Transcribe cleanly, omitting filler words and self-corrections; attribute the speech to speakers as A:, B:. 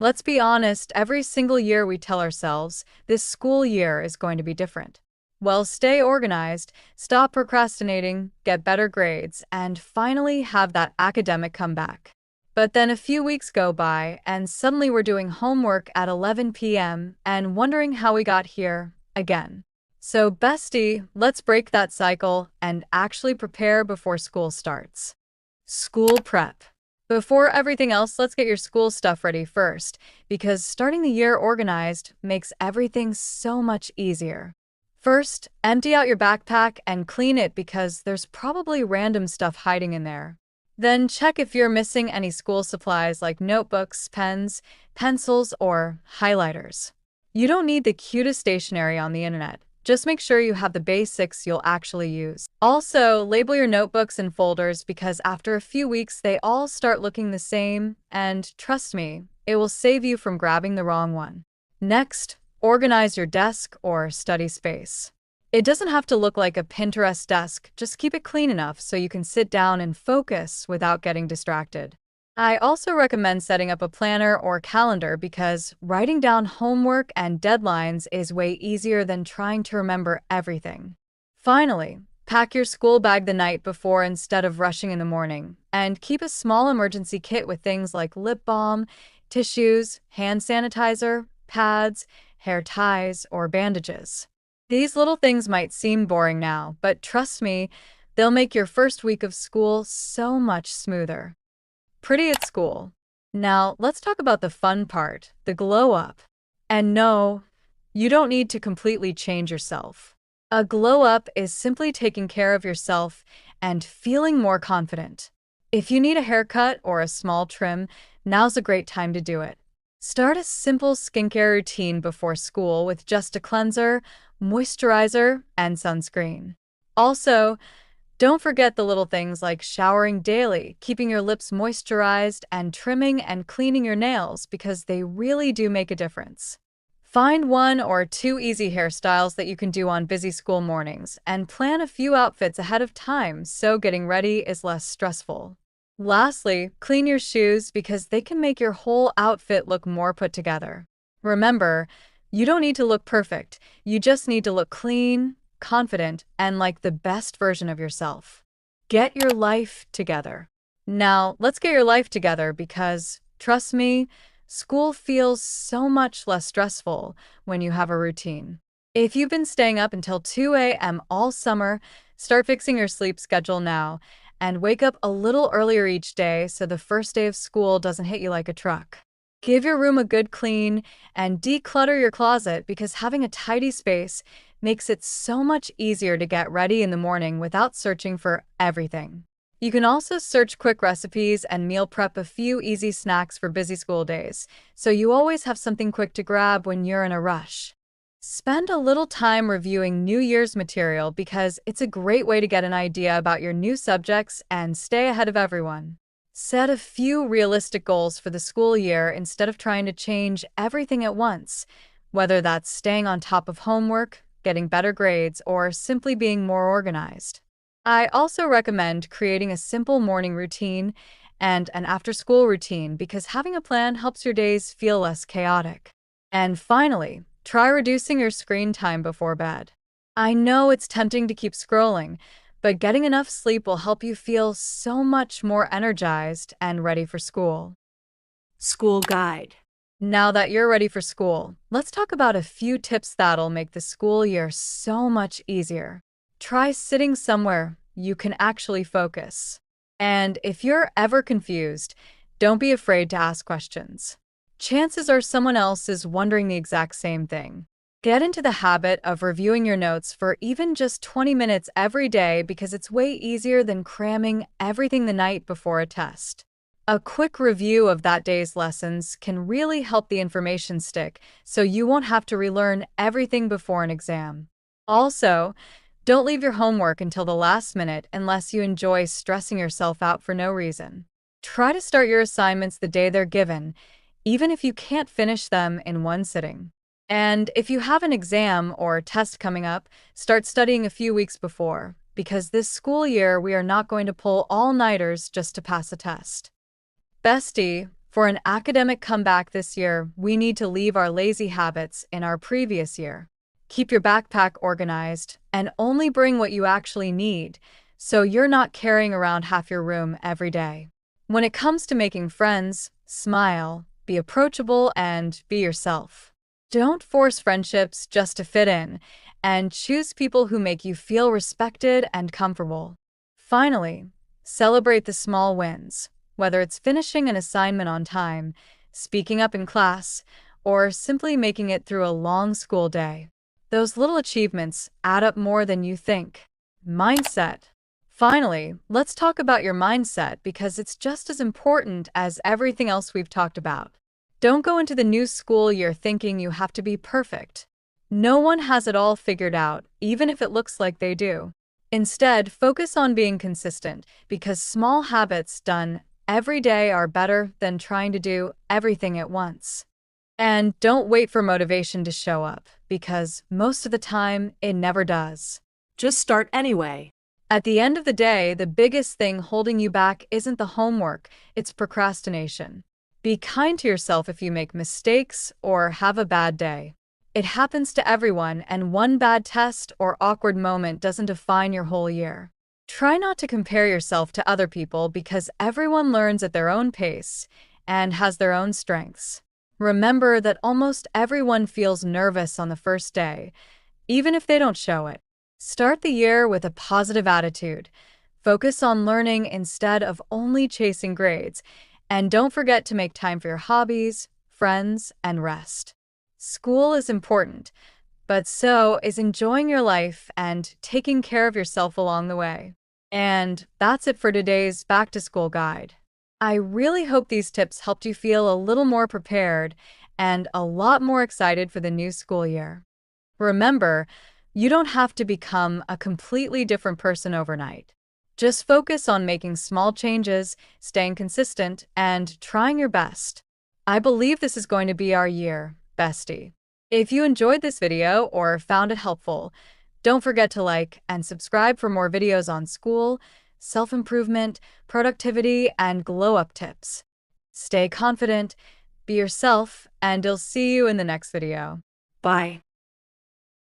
A: Let's be honest, every single year we tell ourselves, this school year is going to be different. Well, stay organized, stop procrastinating, get better grades, and finally have that academic comeback. But then a few weeks go by, and suddenly we're doing homework at 11 p.m. and wondering how we got here again. So, bestie, let's break that cycle and actually prepare before school starts. School prep. Before everything else, let's get your school stuff ready first, because starting the year organized makes everything so much easier. First, empty out your backpack and clean it because there's probably random stuff hiding in there. Then check if you're missing any school supplies like notebooks, pens, pencils, or highlighters. You don't need the cutest stationery on the internet. Just make sure you have the basics you'll actually use. Also, label your notebooks and folders because after a few weeks they all start looking the same, and trust me, it will save you from grabbing the wrong one. Next, organize your desk or study space. It doesn't have to look like a Pinterest desk, just keep it clean enough so you can sit down and focus without getting distracted. I also recommend setting up a planner or calendar because writing down homework and deadlines is way easier than trying to remember everything. Finally, pack your school bag the night before instead of rushing in the morning, and keep a small emergency kit with things like lip balm, tissues, hand sanitizer, pads, hair ties, or bandages. These little things might seem boring now, but trust me, they'll make your first week of school so much smoother. Pretty at school. Now, let's talk about the fun part, the glow up. And no, you don't need to completely change yourself. A glow up is simply taking care of yourself and feeling more confident. If you need a haircut or a small trim, now's a great time to do it. Start a simple skincare routine before school with just a cleanser, moisturizer, and sunscreen. Also, don't forget the little things like showering daily, keeping your lips moisturized, and trimming and cleaning your nails because they really do make a difference. Find 1 or 2 easy hairstyles that you can do on busy school mornings and plan a few outfits ahead of time so getting ready is less stressful. Lastly, clean your shoes because they can make your whole outfit look more put together. Remember, you don't need to look perfect, you just need to look clean, confident, and like the best version of yourself. Get your life together. Now, let's get your life together because, trust me, school feels so much less stressful when you have a routine. If you've been staying up until 2 a.m. all summer, start fixing your sleep schedule now and wake up a little earlier each day so the first day of school doesn't hit you like a truck. Give your room a good clean and declutter your closet because having a tidy space makes it so much easier to get ready in the morning without searching for everything. You can also search quick recipes and meal prep a few easy snacks for busy school days, so you always have something quick to grab when you're in a rush. Spend a little time reviewing New Year's material because it's a great way to get an idea about your new subjects and stay ahead of everyone. Set a few realistic goals for the school year instead of trying to change everything at once, whether that's staying on top of homework, getting better grades, or simply being more organized. I also recommend creating a simple morning routine and an after-school routine because having a plan helps your days feel less chaotic. And finally, try reducing your screen time before bed. I know it's tempting to keep scrolling, but getting enough sleep will help you feel so much more energized and ready for school. School guide. Now that you're ready for school, let's talk about a few tips that'll make the school year so much easier. Try sitting somewhere you can actually focus. And if you're ever confused, don't be afraid to ask questions. Chances are someone else is wondering the exact same thing. Get into the habit of reviewing your notes for even just 20 minutes every day because it's way easier than cramming everything the night before a test. A quick review of that day's lessons can really help the information stick, so you won't have to relearn everything before an exam. Also, don't leave your homework until the last minute unless you enjoy stressing yourself out for no reason. Try to start your assignments the day they're given, even if you can't finish them in one sitting. And if you have an exam or test coming up, start studying a few weeks before, because this school year we are not going to pull all-nighters just to pass a test. Bestie, For an academic comeback this year, we need to leave our lazy habits in our previous year. Keep your backpack organized and only bring what you actually need, so you're not carrying around half your room every day. When it comes to making friends, smile, be approachable, and be yourself. Don't force friendships just to fit in, and choose people who make you feel respected and comfortable. Finally, celebrate the small wins, whether it's finishing an assignment on time, speaking up in class, or simply making it through a long school day. Those little achievements add up more than you think. Mindset. Finally, let's talk about your mindset because it's just as important as everything else we've talked about. Don't go into the new school year thinking you have to be perfect. No one has it all figured out, even if it looks like they do. Instead, focus on being consistent because small habits done every day are better than trying to do everything at once. And don't wait for motivation to show up because most of the time it never does.
B: Just start anyway.
A: At the end of the day, the biggest thing holding you back isn't the homework, it's procrastination. Be kind to yourself if you make mistakes or have a bad day. It happens to everyone, and one bad test or awkward moment doesn't define your whole year. Try not to compare yourself to other people because everyone learns at their own pace and has their own strengths. Remember that almost everyone feels nervous on the first day, even if they don't show it. Start the year with a positive attitude. Focus on learning instead of only chasing grades, and don't forget to make time for your hobbies, friends, and rest. School is important, but so is enjoying your life and taking care of yourself along the way. And that's it for today's back-to-school guide. I really hope these tips helped you feel a little more prepared and a lot more excited for the new school year. Remember, you don't have to become a completely different person overnight. Just focus on making small changes, staying consistent, and trying your best. I believe this is going to be our year, bestie. If you enjoyed this video or found it helpful, don't forget to like and subscribe for more videos on school, self-improvement, productivity, and glow-up tips. Stay confident, be yourself, and I'll see you in the next video.
B: Bye.